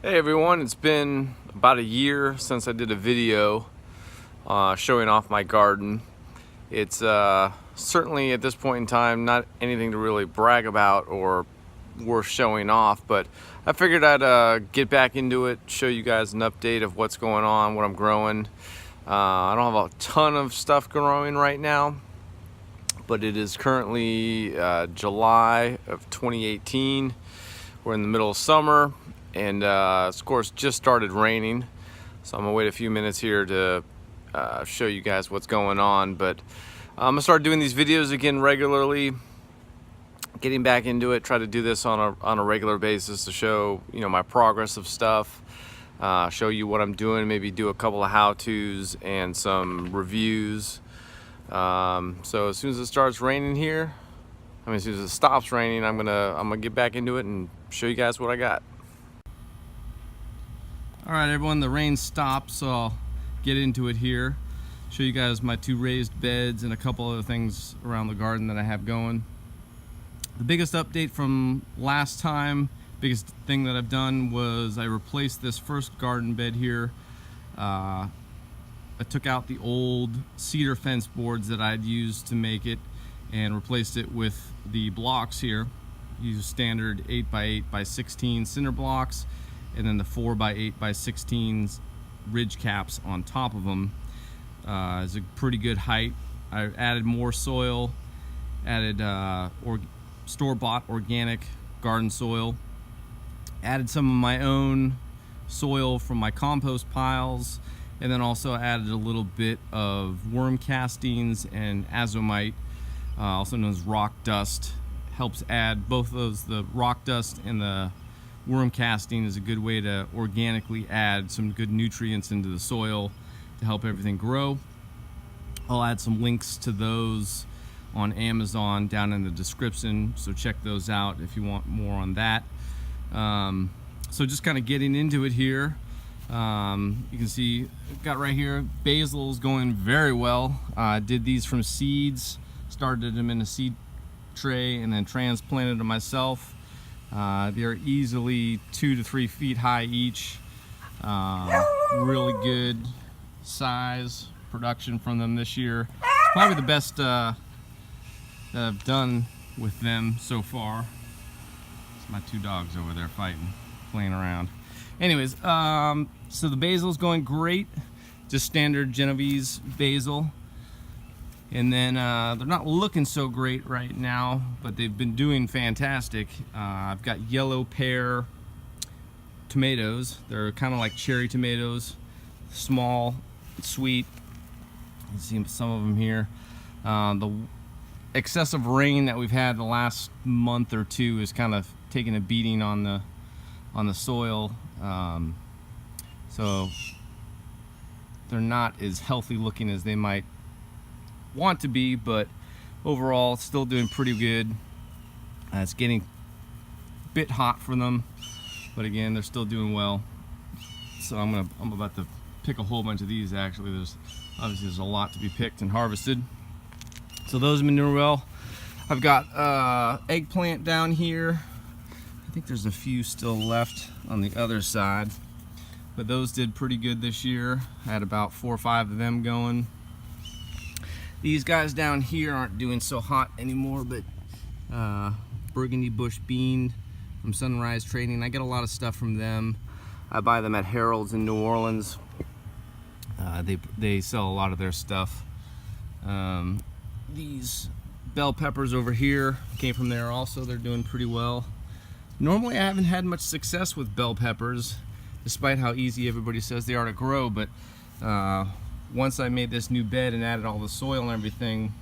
Hey everyone, it's been about a year since I did a video showing off my garden. It's certainly at this point in time not anything to really brag about or worth showing off, but I figured I'd get back into it, show you guys an update of what's going on, what I'm growing. I don't have a ton of stuff growing right now, but it is currently July of 2018. We're in the middle of summer, and of course just started raining, so I'm gonna wait a few minutes here to show you guys what's going on. But I'm gonna start doing these videos again regularly, getting back into it, try to do this on a regular basis to show my progress of stuff, show you what I'm doing, maybe do a couple of how-tos and some reviews. So as soon as it starts raining here, as soon as it stops raining, I'm gonna get back into it and show you guys what I got. All right, everyone, the rain stopped, so I'll get into it here. Show you guys my two raised beds and a couple other things around the garden that I have going. The biggest update from last time, biggest thing that I've done was I replaced this first garden bed here. I took out the old cedar fence boards that I'd used to make it and replaced it with the blocks here. Use standard 8x8x16 cinder blocks, and then the 4x8x16 ridge caps on top of them. Is a pretty good height. I added more soil, added store-bought organic garden soil, added some of my own soil from my compost piles, and then also added a little bit of worm castings and azomite, also known as rock dust. Helps add both of those, the rock dust and the worm casting is a good way to organically add some good nutrients into the soil to help everything grow. I'll add some links to those on Amazon down in the description, so check those out if you want more on that. So just kind of getting into it here. You can see I've got right here, basil's going very well. I did these from seeds, started them in a seed tray and then transplanted them myself. They're easily 2 to 3 feet high each. Really good size production from them this year. It's probably the best that I've done with them so far. It's my two dogs over there fighting, playing around. Anyways, so the basil's going great, just standard Genovese basil. And then they're not looking so great right now, but they've been doing fantastic. I've got yellow pear tomatoes. They're kind of like cherry tomatoes, small, sweet. You see some of them here. The excessive rain that we've had the last month or two is kind of taking a beating on the soil, so they're not as healthy looking as they might want to be, but overall it's still doing pretty good. It's getting a bit hot for them, but again, they're still doing well. So I'm about to pick a whole bunch of these. Actually, there's a lot to be picked and harvested. So those have been doing well. I've got eggplant down here. I think there's a few still left on the other side, but those did pretty good this year. I had about 4 or 5 of them going. These guys down here aren't doing so hot anymore, but burgundy bush bean from Sunrise Trading. I get a lot of stuff from them. I buy them at Harold's in New Orleans. They sell a lot of their stuff. These bell peppers over here came from there also. They're doing pretty well. Normally I haven't had much success with bell peppers, despite how easy everybody says they are to grow, but once I made this new bed and added all the soil and everything,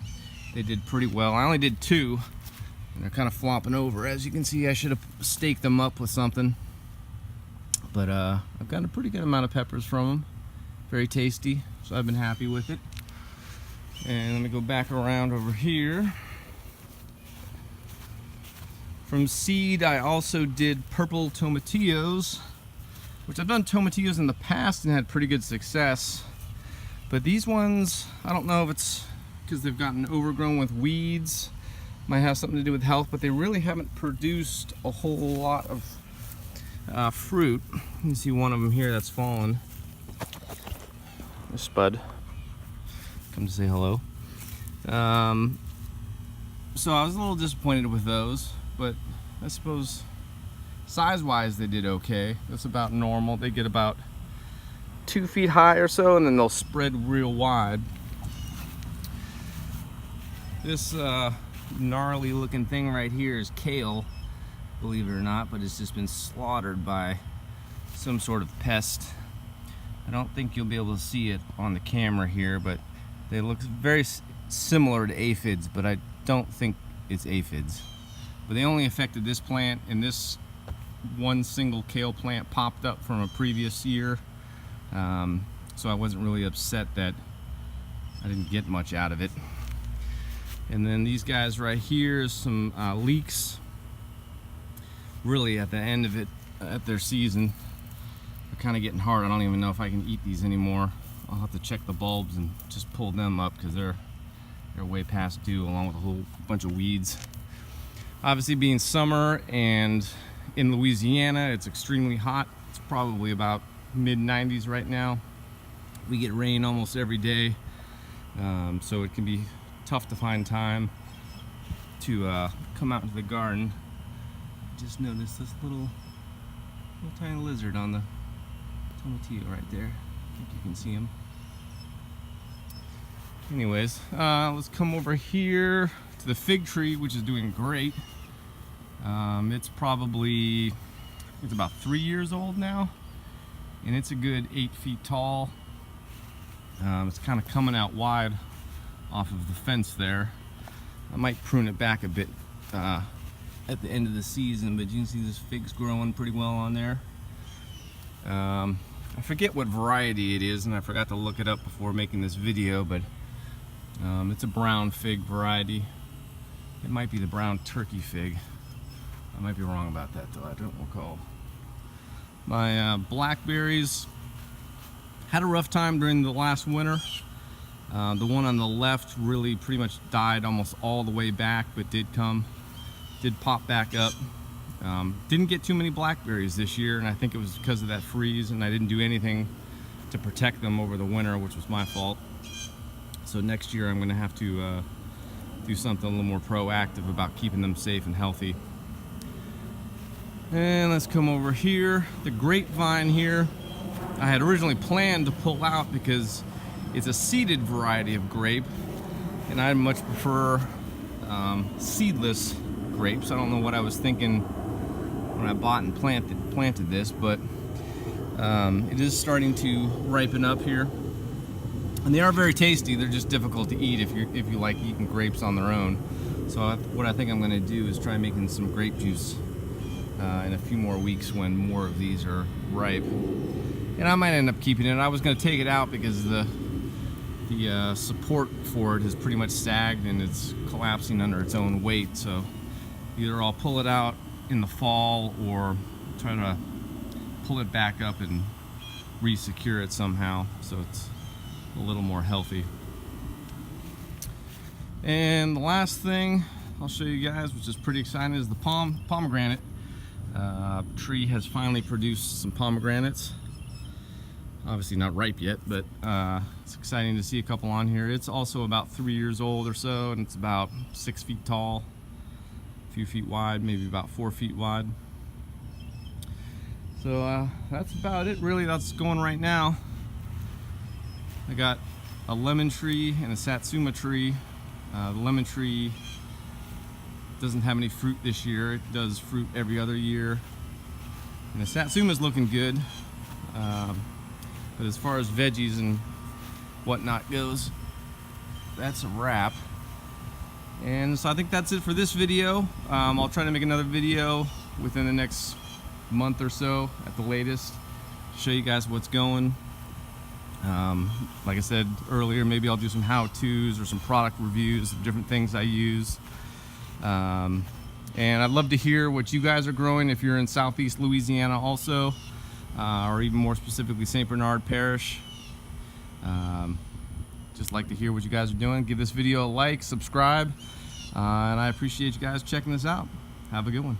they did pretty well. I only did 2, and they're kind of flopping over. As you can see, I should have staked them up with something, but I've gotten a pretty good amount of peppers from them. Very tasty, so I've been happy with it. And let me go back around over here. From seed, I also did purple tomatillos, which I've done tomatillos in the past and had pretty good success. But these ones, I don't know if it's because they've gotten overgrown with weeds, might have something to do with health, but they really haven't produced a whole lot of fruit. You can see one of them here that's fallen. There's Spud. Come to say hello. So I was a little disappointed with those, but I suppose size-wise they did okay. That's about normal. They get about 2 feet high or so, and then they'll spread real wide. This gnarly looking thing right here is kale, believe it or not, but it's just been slaughtered by some sort of pest. I don't think you'll be able to see it on the camera here, but they look very similar to aphids, but I don't think it's aphids. But they only affected this plant, and this one single kale plant popped up from a previous year. So I wasn't really upset that I didn't get much out of it. And then these guys right here, some leeks. Really at the end of it, at their season, they're kind of getting hard. I don't even know if I can eat these anymore. I'll have to check the bulbs and just pull them up because they're way past due, along with a whole bunch of weeds. Obviously, being summer and in Louisiana, it's extremely hot. It's probably about mid-90s right now. We get rain almost every day, so it can be tough to find time to come out into the garden. Just noticed this little tiny lizard on the tomatillo right there. I think you can see him. Anyways, let's come over here to the fig tree, which is doing great. It's about 3 years old now, and it's a good 8 feet tall. It's kind of coming out wide off of the fence there. I might prune it back a bit at the end of the season, but you can see this fig's growing pretty well on there. I forget what variety it is, and I forgot to look it up before making this video, but it's a brown fig variety. It might be the brown turkey fig. I might be wrong about that though, I don't recall. My blackberries had a rough time during the last winter. The one on the left really pretty much died almost all the way back, but did pop back up. Didn't get too many blackberries this year, and I think it was because of that freeze, and I didn't do anything to protect them over the winter, which was my fault. So next year I'm going to have to do something a little more proactive about keeping them safe and healthy. And let's come over here. The grapevine here, I had originally planned to pull out because it's a seeded variety of grape, and I much prefer seedless grapes. I don't know what I was thinking when I bought and planted this, but it is starting to ripen up here, and they are very tasty. They're just difficult to eat if you like eating grapes on their own. So what I think I'm going to do is try making some grape juice in a few more weeks when more of these are ripe, and I might end up keeping it. I was going to take it out because the support for it has pretty much sagged and it's collapsing under its own weight. So either I'll pull it out in the fall or try to pull it back up and re-secure it somehow so it's a little more healthy. And the last thing I'll show you guys, which is pretty exciting, is the pomegranate. Tree has finally produced some pomegranates. Obviously not ripe yet, but it's exciting to see a couple on here. It's also about 3 years old or so, and it's about 6 feet tall, a few feet wide, maybe about 4 feet wide. So that's about it really. That's going right now. I got a lemon tree and a satsuma tree. The lemon tree doesn't have any fruit this year. It does fruit every other year. And the satsuma's looking good. But as far as veggies and whatnot goes, that's a wrap. And so I think that's it for this video. I'll try to make another video within the next month or so at the latest, show you guys what's going. Like I said earlier, maybe I'll do some how-tos or some product reviews of different things I use. And I'd love to hear what you guys are growing if you're in Southeast Louisiana also, or even more specifically St. Bernard Parish. Just like to hear what you guys are doing. Give this video a like, subscribe, and I appreciate you guys checking this out. Have a good one.